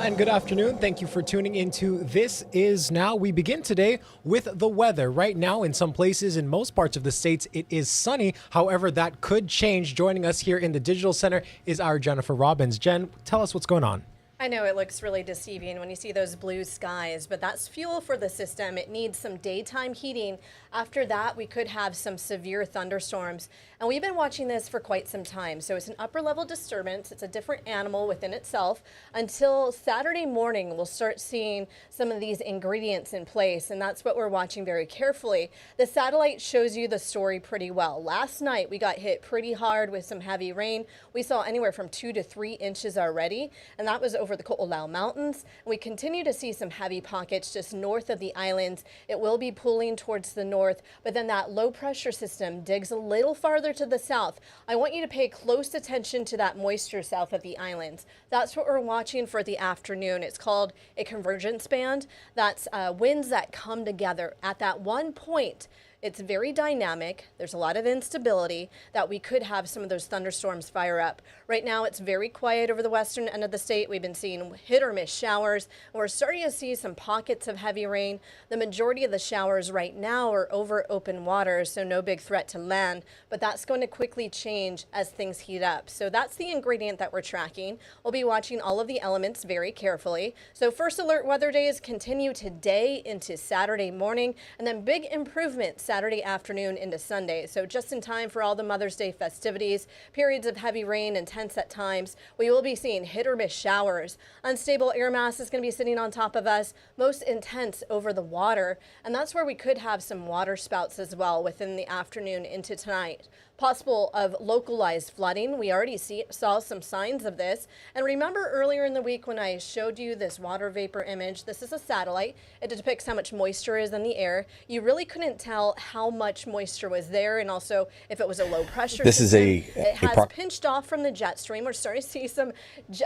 and good afternoon. Thank you for tuning into This Is Now. We begin today with the weather. Right now, in some places in most parts of the states, it is sunny. However, that could change. Joining us here in the Digital Center is our Jennifer Robbins. Jen, tell us what's going on. I know it looks really deceiving when you see those blue skies, but that's fuel for the system. It needs some daytime heating. After that, we could have some severe thunderstorms. And we've been watching this for quite some time. So it's an upper level disturbance. It's a different animal within itself. Until Saturday morning, we'll start seeing some of these ingredients in place. And that's what we're watching very carefully. The satellite shows you the story pretty well. Last night, we got hit pretty hard with some heavy rain. We saw anywhere from 2 to 3 inches already. And that was over the Ko'olau Mountains. We continue to see some heavy pockets just north of the islands. It will be pulling towards the north, but then that low pressure system digs a little farther to the south. I want you to pay close attention to that moisture south of the islands. That's what we're watching for the afternoon. It's called a convergence band. That's winds that come together at that one point. It's very dynamic. There's a lot of instability that we could have some of those thunderstorms fire up. Right now, it's very quiet over the western end of the state. We've been seeing hit or miss showers, and we're starting to see some pockets of heavy rain. The majority of the showers right now are over open water, so no big threat to land, but that's going to quickly change as things heat up. So that's the ingredient that we're tracking. We'll be watching all of the elements very carefully. So first alert weather days continue today into Saturday morning, and then big improvements Saturday afternoon into Sunday. So just in time for all the Mother's Day festivities, periods of heavy rain, intense at times. We will be seeing hit or miss showers. Unstable air mass is going to be sitting on top of us, most intense over the water. And that's where we could have some water spouts as well within the afternoon into tonight. Possible of localized flooding. We already saw some signs of this. And remember earlier in the week when I showed you this water vapor image, this is a satellite. It depicts how much moisture is in the air. You really couldn't tell how much moisture was there, and also if it was a low pressure system. It has pinched off from the jet stream. We're starting to see some,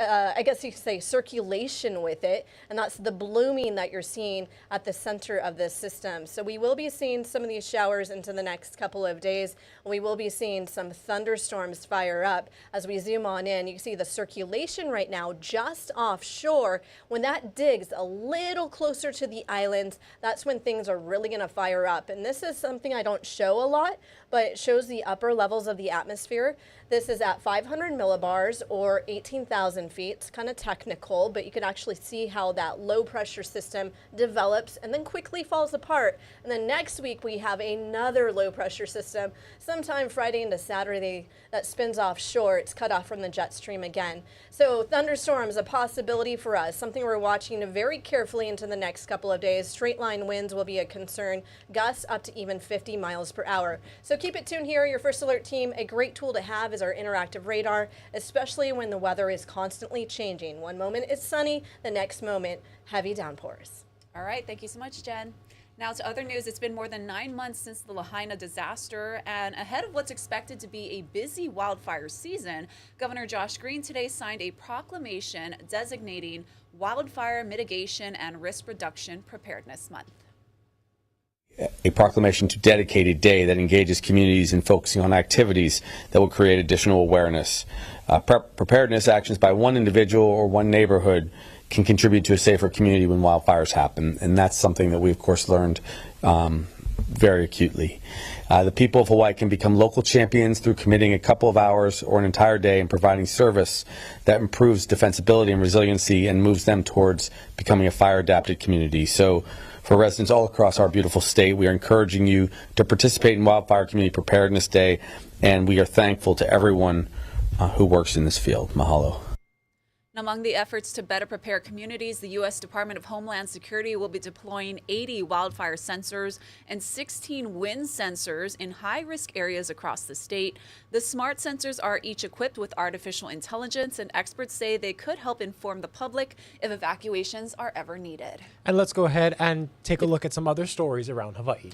I guess you could say, circulation with it, and that's the blooming that you're seeing at the center of this system. So we will be seeing some of these showers into the next couple of days. We will be seeing some thunderstorms fire up. As we zoom on in, you can see the circulation right now just offshore. When that digs a little closer to the islands, that's when things are really going to fire up. And this is something I don't show a lot, but it shows the upper levels of the atmosphere. This is at 500 millibars or 18,000 feet. It's kind of technical, but you can actually see how that low pressure system develops and then quickly falls apart. And then next week we have another low pressure system sometime Friday into Saturday that spins offshore. It's cut off from the jet stream again. So thunderstorms, a possibility for us, something we're watching very carefully into the next couple of days. Straight line winds will be a concern, gusts up to even 50 miles per hour. So keep it tuned here. Your First Alert team, a great tool to have is our interactive radar, especially when the weather is constantly changing. One moment it's sunny, the next moment heavy downpours. All right, thank you so much, Jen. Now to other news. It's been more than 9 months since the Lahaina disaster, and ahead of what's expected to be a busy wildfire season, Governor Josh Green today signed a proclamation designating Wildfire Mitigation and Risk Reduction Preparedness Month. A proclamation to dedicate a day that engages communities in focusing on activities that will create additional awareness. Preparedness actions by one individual or one neighborhood can contribute to a safer community when wildfires happen, and that's something that we, of course, learned very acutely. The people of Hawaii can become local champions through committing a couple of hours or an entire day and providing service that improves defensibility and resiliency and moves them towards becoming a fire-adapted community. So for residents all across our beautiful state, we are encouraging you to participate in Wildfire Community Preparedness Day, and we are thankful to everyone who works in this field. Mahalo. Among the efforts to better prepare communities, the U.S. Department of Homeland Security will be deploying 80 wildfire sensors and 16 wind sensors in high-risk areas across the state. The smart sensors are each equipped with artificial intelligence, and experts say they could help inform the public if evacuations are ever needed. And let's go ahead and take a look at some other stories around Hawaii.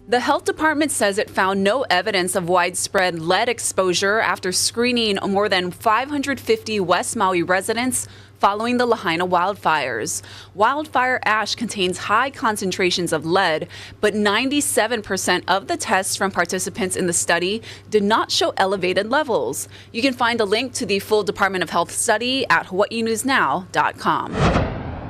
The health department says it found no evidence of widespread lead exposure after screening more than 550 West Maui residents following the Lahaina wildfires. Wildfire ash contains high concentrations of lead, but 97% of the tests from participants in the study did not show elevated levels. You can find a link to the full Department of Health study at hawaiinewsnow.com.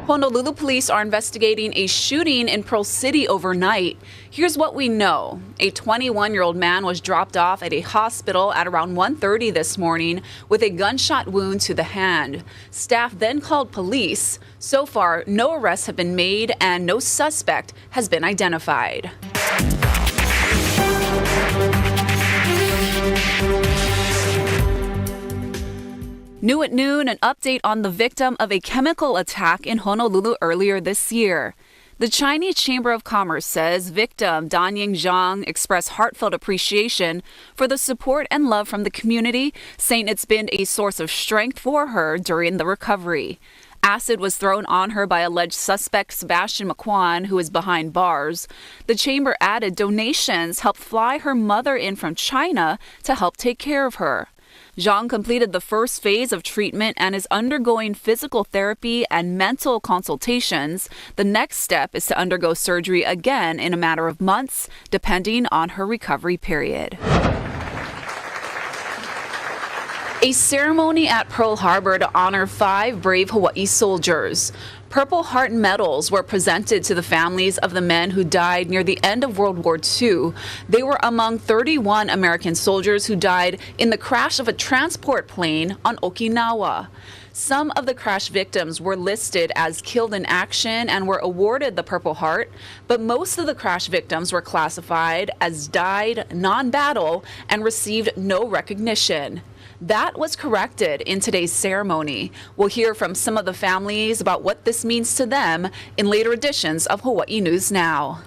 Honolulu police are investigating a shooting in Pearl City overnight. Here's what we know. A 21-year-old man was dropped off at a hospital at around 1:30 this morning with a gunshot wound to the hand. Staff then called police. So far, no arrests have been made and no suspect has been identified. New at noon, an update on the victim of a chemical attack in Honolulu earlier this year. The Chinese Chamber of Commerce says victim Danying Zhang expressed heartfelt appreciation for the support and love from the community, saying it's been a source of strength for her during the recovery. Acid was thrown on her by alleged suspect Sebastian McQuan, who is behind bars. The chamber added donations helped fly her mother in from China to help take care of her. Zhang completed the first phase of treatment and is undergoing physical therapy and mental consultations. The next step is to undergo surgery again in a matter of months, depending on her recovery period. A ceremony at Pearl Harbor to honor 5 brave Hawaii soldiers. Purple Heart medals were presented to the families of the men who died near the end of World War II. They were among 31 American soldiers who died in the crash of a transport plane on Okinawa. Some of the crash victims were listed as killed in action and were awarded the Purple Heart, but most of the crash victims were classified as died non-battle and received no recognition. That was corrected in today's ceremony. We'll hear from some of the families about what this means to them in later editions of Hawaii News Now.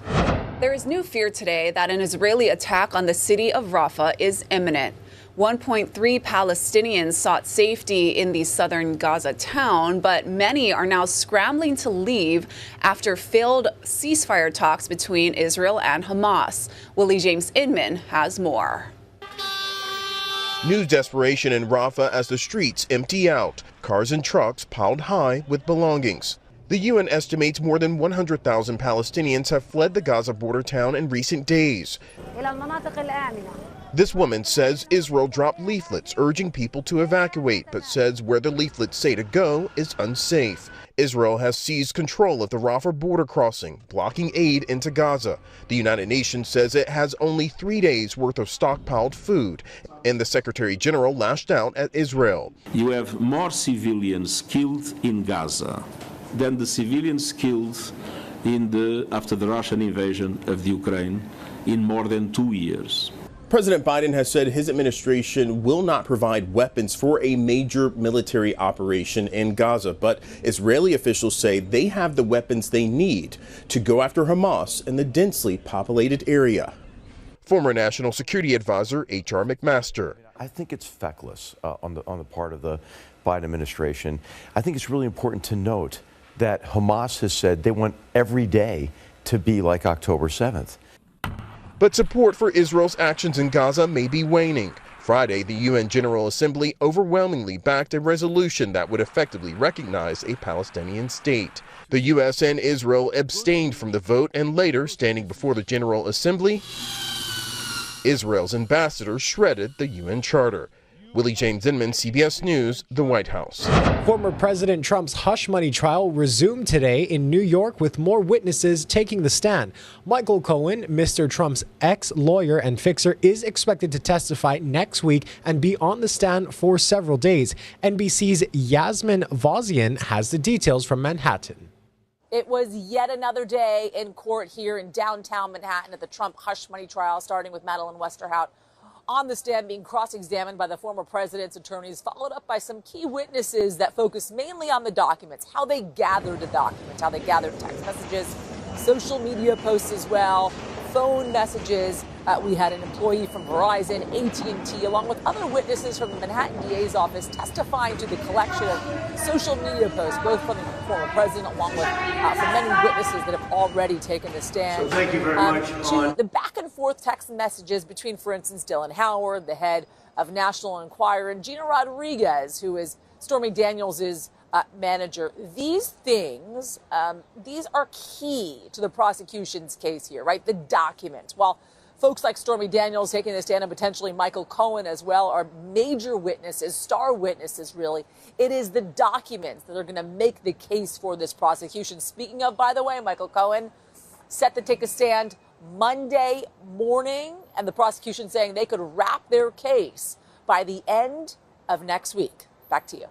There is new fear today that an Israeli attack on the city of Rafah is imminent. 1.3 Palestinians sought safety in the southern Gaza town, but many are now scrambling to leave after failed ceasefire talks between Israel and Hamas. Willie James Inman has more. News desperation in Rafah as the streets empty out, cars and trucks piled high with belongings. The UN estimates more than 100,000 Palestinians have fled the Gaza border town in recent days. This woman says Israel dropped leaflets urging people to evacuate, but says where the leaflets say to go is unsafe. Israel has seized control of the Rafah border crossing, blocking aid into Gaza. The United Nations says it has only 3 days worth of stockpiled food, and the Secretary General lashed out at Israel. You have more civilians killed in Gaza than the civilians killed after the Russian invasion of the Ukraine in more than 2 years. President Biden has said his administration will not provide weapons for a major military operation in Gaza, but Israeli officials say they have the weapons they need to go after Hamas in the densely populated area. Former National Security Advisor H.R. McMaster. I think it's feckless on the part of the Biden administration. I think it's really important to note that Hamas has said they want every day to be like October 7th. But support for Israel's actions in Gaza may be waning. Friday, the UN General Assembly overwhelmingly backed a resolution that would effectively recognize a Palestinian state. The U.S. and Israel abstained from the vote, and later, standing before the General Assembly, Israel's ambassador shredded the UN Charter. Willie James Inman, CBS News, the White House. Former President Trump's hush money trial resumed today in New York with more witnesses taking the stand. Michael Cohen, Mr. Trump's ex-lawyer and fixer, is expected to testify next week and be on the stand for several days. NBC's Yasmin Vozian has the details from Manhattan. It was yet another day in court here in downtown Manhattan at the Trump hush money trial, starting with Madeleine Westerhout on the stand being cross-examined by the former president's attorneys, followed up by some key witnesses that focus mainly on the documents, how they gathered the documents, how they gathered text messages, social media posts as well, phone messages. We had an employee from Verizon, AT&T, along with other witnesses from the Manhattan DA's office testifying to the collection of social media posts, both from the former president along with from many witnesses that have already taken the stand. So thank you very much. To the back and forth text messages between, for instance, Dylan Howard, the head of National Enquirer, and Gina Rodriguez, who is Stormy Daniels' manager. These things, these are key to the prosecution's case here, right? The documents. While folks like Stormy Daniels taking the stand and potentially Michael Cohen as well are major witnesses, star witnesses, really. It is the documents that are going to make the case for this prosecution. Speaking of, by the way, Michael Cohen set to take a stand Monday morning, and the prosecution saying they could wrap their case by the end of next week. Back to you.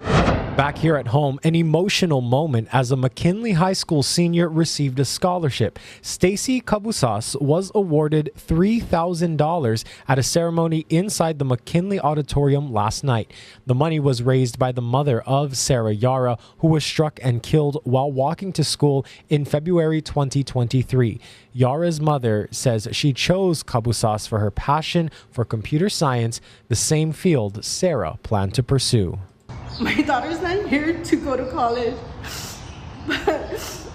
Back here at home, an emotional moment as a McKinley High School senior received a scholarship. Stacy Cabusas was awarded $3,000 at a ceremony inside the McKinley Auditorium last night. The money was raised by the mother of Sarah Yara, who was struck and killed while walking to school in February 2023. Yara's mother says she chose Cabusas for her passion for computer science, the same field Sarah planned to pursue. My daughter's not here to go to college, but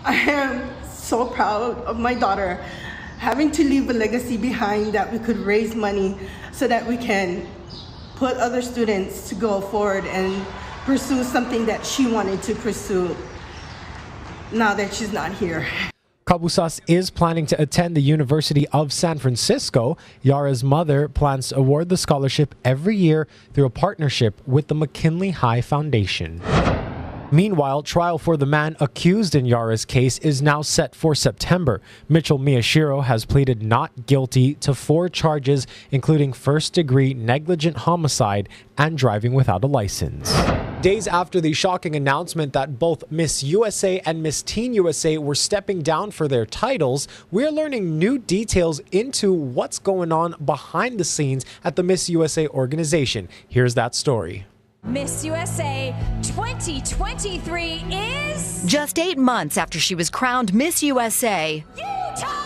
I am so proud of my daughter having to leave a legacy behind that we could raise money so that we can put other students to go forward and pursue something that she wanted to pursue now that she's not here. Cabusas is planning to attend the University of San Francisco. Yara's mother plans to award the scholarship every year through a partnership with the McKinley High Foundation. Meanwhile, trial for the man accused in Yara's case is now set for September. Mitchell Miyashiro has pleaded not guilty to 4 charges, including first-degree negligent homicide and driving without a license. Days after the shocking announcement that both Miss USA and Miss Teen USA were stepping down for their titles, we're learning new details into what's going on behind the scenes at the Miss USA organization. Here's that story. Miss USA 2023 is... Just 8 months after she was crowned Miss USA, Utah!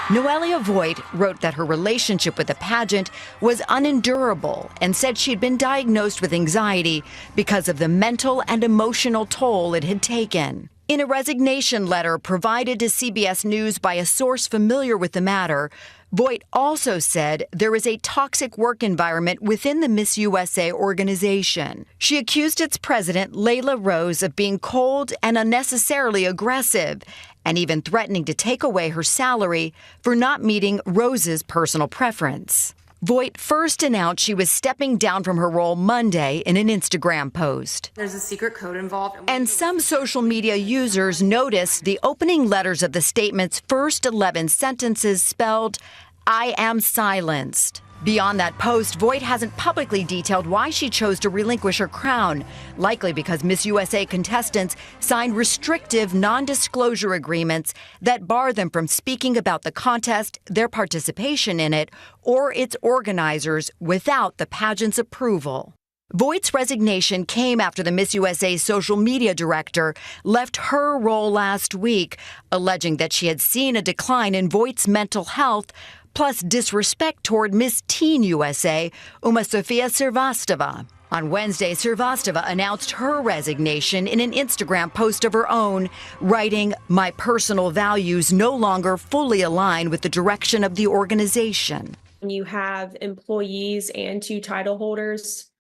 Noelia Voigt wrote that her relationship with the pageant was unendurable and said she'd been diagnosed with anxiety because of the mental and emotional toll it had taken. In a resignation letter provided to CBS News by a source familiar with the matter, Voigt also said there is a toxic work environment within the Miss USA organization. She accused its president, Layla Rose, of being cold and unnecessarily aggressive, and even threatening to take away her salary for not meeting Rose's personal preference. Voigt first announced she was stepping down from her role Monday in an Instagram post. There's a secret code involved. And some social media users noticed the opening letters of the statement's first 11 sentences spelled, "I am silenced." Beyond that post, Voigt hasn't publicly detailed why she chose to relinquish her crown, likely because Miss USA contestants signed restrictive non-disclosure agreements that bar them from speaking about the contest, their participation in it, or its organizers without the pageant's approval. Voigt's resignation came after the Miss USA social media director left her role last week, alleging that she had seen a decline in Voigt's mental health, plus disrespect toward Miss Teen USA, Uma Sofia Srivastava. On Wednesday, Srivastava announced her resignation in an Instagram post of her own, writing, "My personal values no longer fully align with the direction of the organization." When you have employees and 2 title holders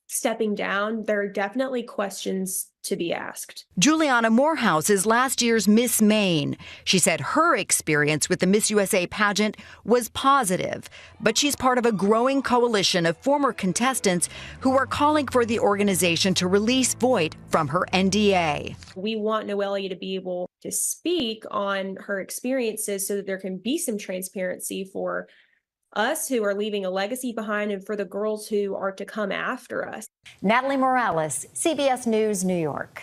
stepping down, there are definitely questions to be asked. Juliana Morehouse is last year's Miss Maine. She said her experience with the Miss USA pageant was positive, but she's part of a growing coalition of former contestants who are calling for the organization to release Voigt from her NDA. We want Noelia to be able to speak on her experiences so that there can be some transparency for us who are leaving a legacy behind and for the girls who are to come after us. Natalie Morales, CBS News, New York.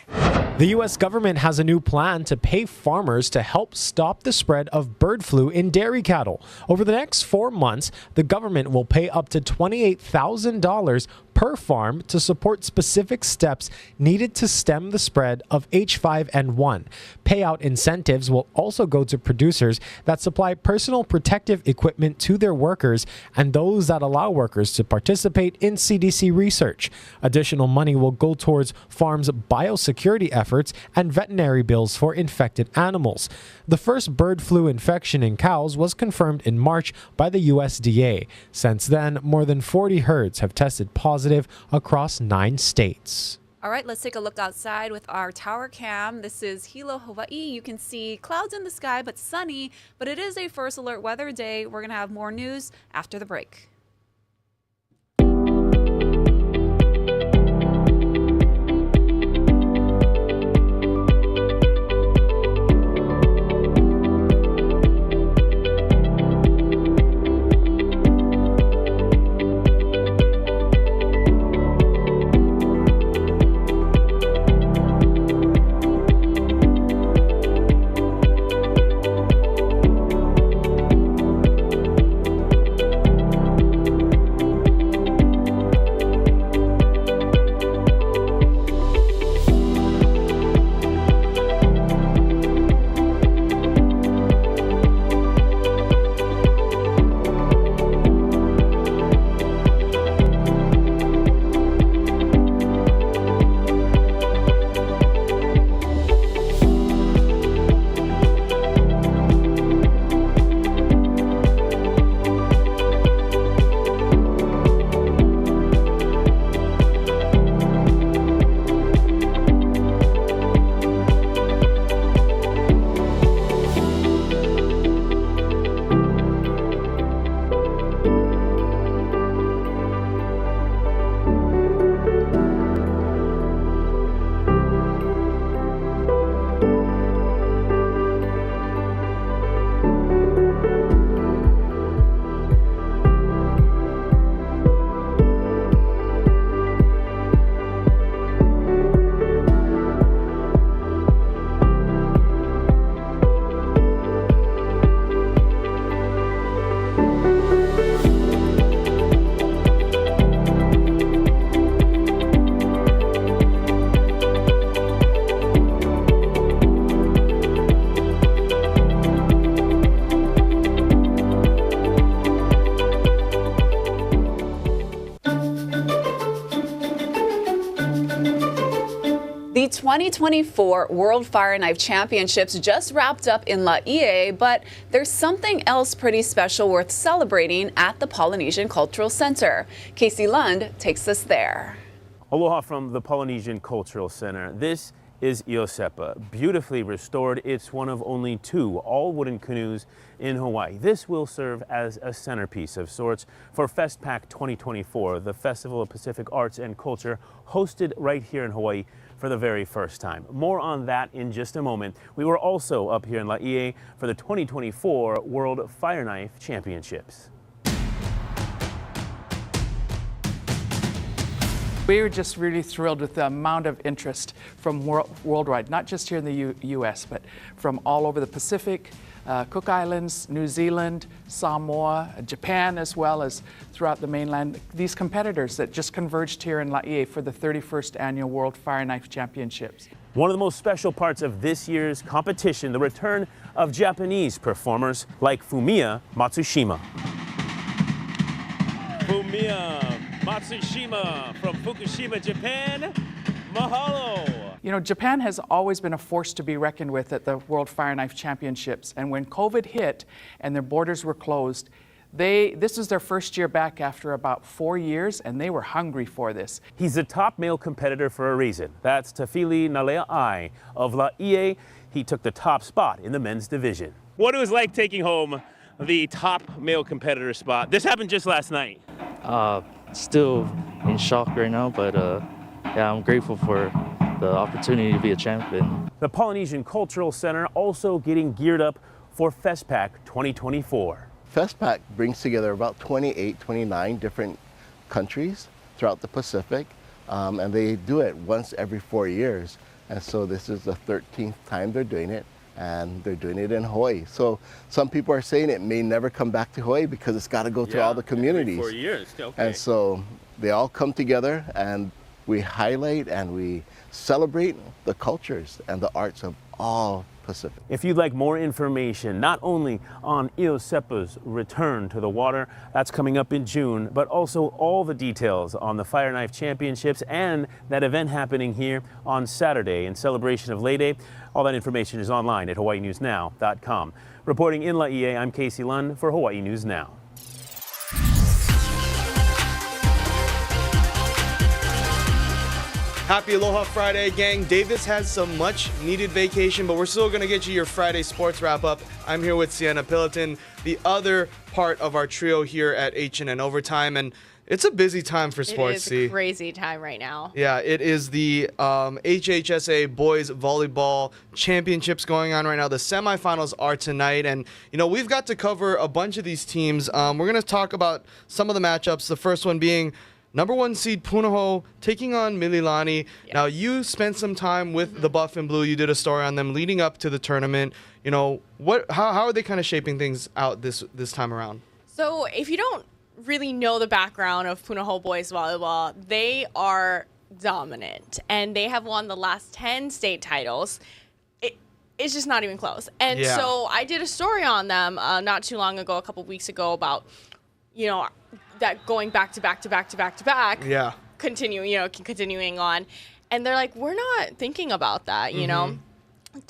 The U.S. government has a new plan to pay farmers to help stop the spread of bird flu in dairy cattle. Over the next 4 months, the government will pay up to $28,000 per farm to support specific steps needed to stem the spread of H5N1. Payout incentives will also go to producers that supply personal protective equipment to their workers and those that allow workers to participate in CDC research. Additional money will go towards farms' biosecurity efforts and veterinary bills for infected animals. The first bird flu infection in cows was confirmed in March by the USDA. Since then, more than 40 herds have tested positive across 9 states. All right, let's take a look outside with our tower cam. This is Hilo, Hawaii. You can see clouds in the sky, but sunny. But it is a first alert weather day. We're going to have more news after the break. The 2024 World Fire Knife Championships just wrapped up in Laie, but there's something else pretty special worth celebrating at the Polynesian Cultural Center. Casey Lund takes us there. Aloha from the Polynesian Cultural Center. This is Iosepa, beautifully restored. It's one of only 2 all-wooden canoes in Hawaii. This will serve as a centerpiece of sorts for FestPac 2024, the Festival of Pacific Arts and Culture, hosted right here in Hawaii for the very first time. More on that in just a moment. We were also up here in Laie for the 2024 World Fire Knife Championships. We were just really thrilled with the amount of interest from worldwide, not just here in the U.S., but from all over the Pacific, Cook Islands, New Zealand, Samoa, Japan, as well as throughout the mainland. These competitors that just converged here in Laie for the 31st Annual World Fire Knife Championships. One of the most special parts of this year's competition, the return of Japanese performers like Fumiya Matsushima. Fumiya Matsushima from Fukushima, Japan. Mahalo! You know, Japan has always been a force to be reckoned with at the World Fire Knife Championships. And when COVID hit and their borders were closed, this was their first year back after about 4 years, and they were hungry for this. He's the top male competitor for a reason. That's Tafili Nalea'ai of Laie. He took the top spot in the men's division. What it was like taking home the top male competitor spot. This happened just last night. Still in shock right now, but yeah, I'm grateful for the opportunity to be a champion. The Polynesian Cultural Center also getting geared up for FestPac 2024. FestPac brings together about 28, 29 different countries throughout the Pacific, and they do it once every 4 years. And so this is the 13th time they're doing it, and they're doing it in Hawaii. So some people are saying it may never come back to Hawaii because it's got to go to all the communities. Every 4 years, okay. And so they all come together, and we highlight and we celebrate the cultures and the arts of all Pacific. If you'd like more information, not only on Iosepa's return to the water, that's coming up in June, but also all the details on the Fire Knife Championships and that event happening here on Saturday in celebration of Lei Day, all that information is online at hawaiinewsnow.com. Reporting in Laie, I'm Casey Lund for Hawaii News Now. Happy Aloha Friday, gang. Davis has some much needed vacation, but we're still going to get you your Friday sports wrap up. I'm here with Sienna Pillaton, the other part of our trio here at H&N Overtime, and it's a busy time for sports. It is a crazy time right now. Yeah, it is the HHSA Boys Volleyball Championships going on right now. The semifinals are tonight, and we've got to cover a bunch of these teams. We're going to talk about some of the matchups. The first one being number 1 seed Punahou taking on Mililani. Yeah. Now, you spent some time with the Buff and Blue. You did a story on them leading up to the tournament. How are they kind of shaping things out this time around? So if you don't really know the background of Punahou boys volleyball, they are dominant, and they have won the last 10 state titles. It's just not even close. And so I did a story on them not too long ago, a couple weeks ago, about that going back to back to back to back to back. Yeah. Continuing on, and they're like, we're not thinking about that.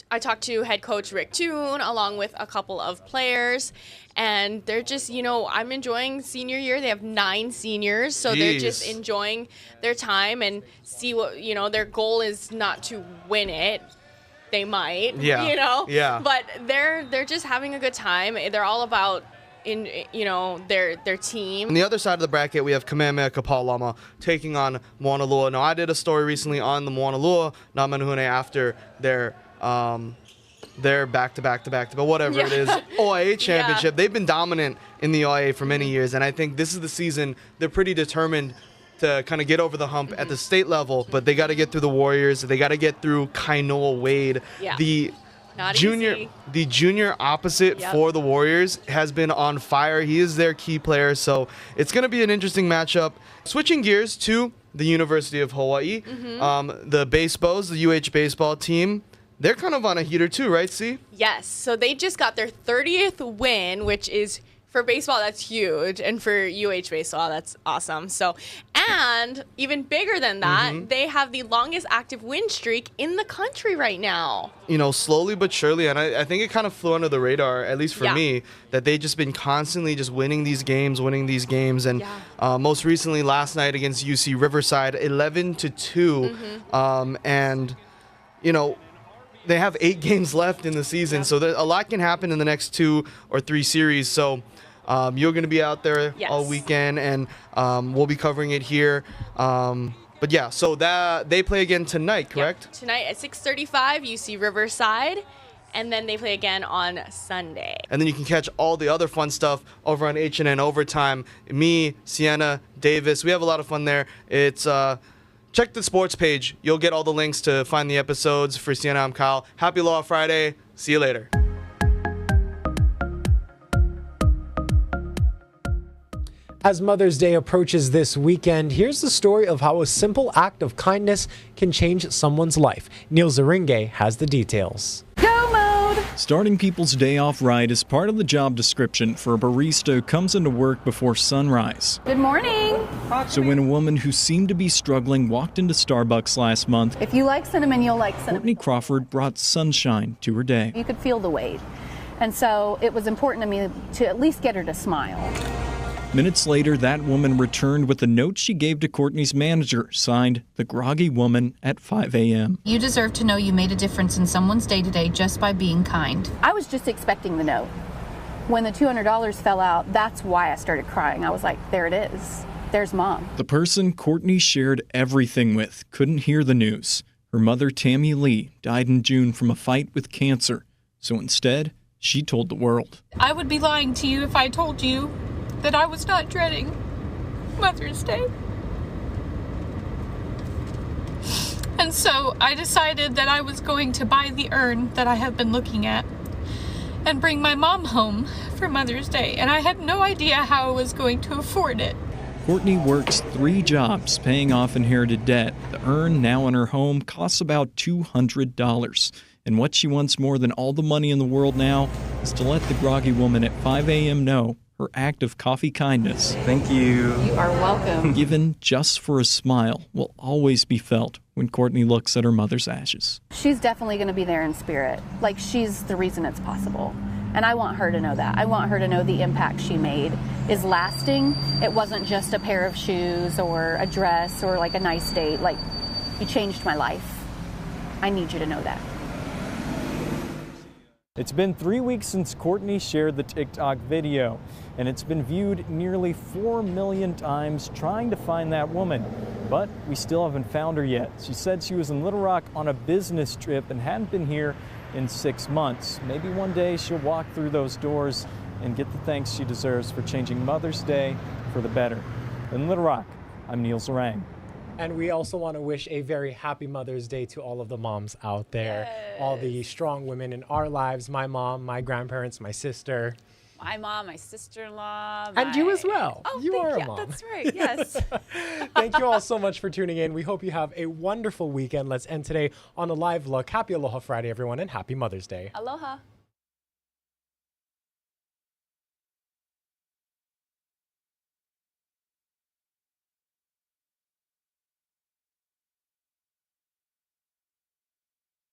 I talked to head coach Rick Toon along with a couple of players, and they're just, I'm enjoying senior year. They have 9 seniors, so they're just enjoying their time and see what, their goal is not to win it. They might, but they're just having a good time. They're all about their team. On the other side of the bracket, we have Kamehameha Kapalama taking on Moanalua. Now, I did a story recently on the Moanalua na Manuhune after their back-to-back, but whatever it is, OIA championship. They've been dominant in the OIA for many years, and I think this is the season they're pretty determined to kind of get over the hump at the state level, but they got to get through the Warriors. They got to get through Kainoa Wade. Yeah. The junior opposite for the Warriors has been on fire. He is their key player, so it's going to be an interesting matchup. Switching gears to the University of Hawaii, the Basebos, the UH baseball team, they're kind of on a heater too, right, C? Yes. So they just got their 30th win, which is, for baseball, that's huge. And for UH baseball, that's awesome. So, and even bigger than that, they have the longest active win streak in the country right now. Slowly but surely. And I think it kind of flew under the radar, at least for me, that they've just been constantly just winning these games. And most recently last night against UC Riverside, 11-2. And, they have 8 games left in the season, so a lot can happen in the next 2 or 3 series. So you're going to be out there all weekend, and we'll be covering it here. But yeah, so that they play again tonight, correct? Yep. Tonight at 6:35, UC Riverside, and then they play again on Sunday. And then you can catch all the other fun stuff over on H&N Overtime. Me, Sienna, Davis, we have a lot of fun there. It's check the sports page. You'll get all the links to find the episodes. For Sienna, I'm Kyle. Happy Aloha Friday. See you later. As Mother's Day approaches this weekend, here's the story of how a simple act of kindness can change someone's life. Neil Zaringe has the details. Go mode! Starting people's day off right is part of the job description for a barista who comes into work before sunrise. Good morning. So when a woman who seemed to be struggling walked into Starbucks last month, if you like cinnamon, you'll like cinnamon. Courtney Crawford brought sunshine to her day. You could feel the weight. And so it was important to me to at least get her to smile. Minutes later, that woman returned with a note she gave to Courtney's manager, signed, "The Groggy Woman at 5 a.m. You deserve to know you made a difference in someone's day today just by being kind." I was just expecting the note. When the $200 fell out, that's why I started crying. I was like, there it is. There's Mom. The person Courtney shared everything with couldn't hear the news. Her mother, Tammy Lee, died in June from a fight with cancer. So instead, she told the world. I would be lying to you if I told you that I was not dreading Mother's Day. And so I decided that I was going to buy the urn that I have been looking at and bring my mom home for Mother's Day. And I had no idea how I was going to afford it. Courtney works 3 jobs paying off inherited debt. The urn, now in her home, costs about $200. And what she wants more than all the money in the world now is to let the Groggy Woman at 5 a.m. know her act of coffee kindness. Thank you. You are welcome. Given just for a smile will always be felt when Courtney looks at her mother's ashes. She's definitely going to be there in spirit. Like, she's the reason it's possible. And I want her to know that. I want her to know the impact she made is lasting. It wasn't just a pair of shoes or a dress or like a nice date. Like, You changed my life. I need you to know that. It's been 3 weeks since Courtney shared the TikTok video, and it's been viewed nearly 4 million times trying to find that woman. But we still haven't found her yet. She said she was in Little Rock on a business trip and hadn't been here in 6 months. Maybe one day she'll walk through those doors and get the thanks she deserves for changing Mother's Day for the better. In Little Rock, I'm Neil Zarang. And we also want to wish a very happy Mother's Day to all of the moms out there, all the strong women in our lives, my mom, my grandparents, my sister. My mom, my sister-in-law. And you as well. Oh, you are a you. mom. That's right, yes. Thank you all so much for tuning in. We hope you have a wonderful weekend. Let's end today on a live look. Happy Aloha Friday, everyone, and happy Mother's Day. Aloha.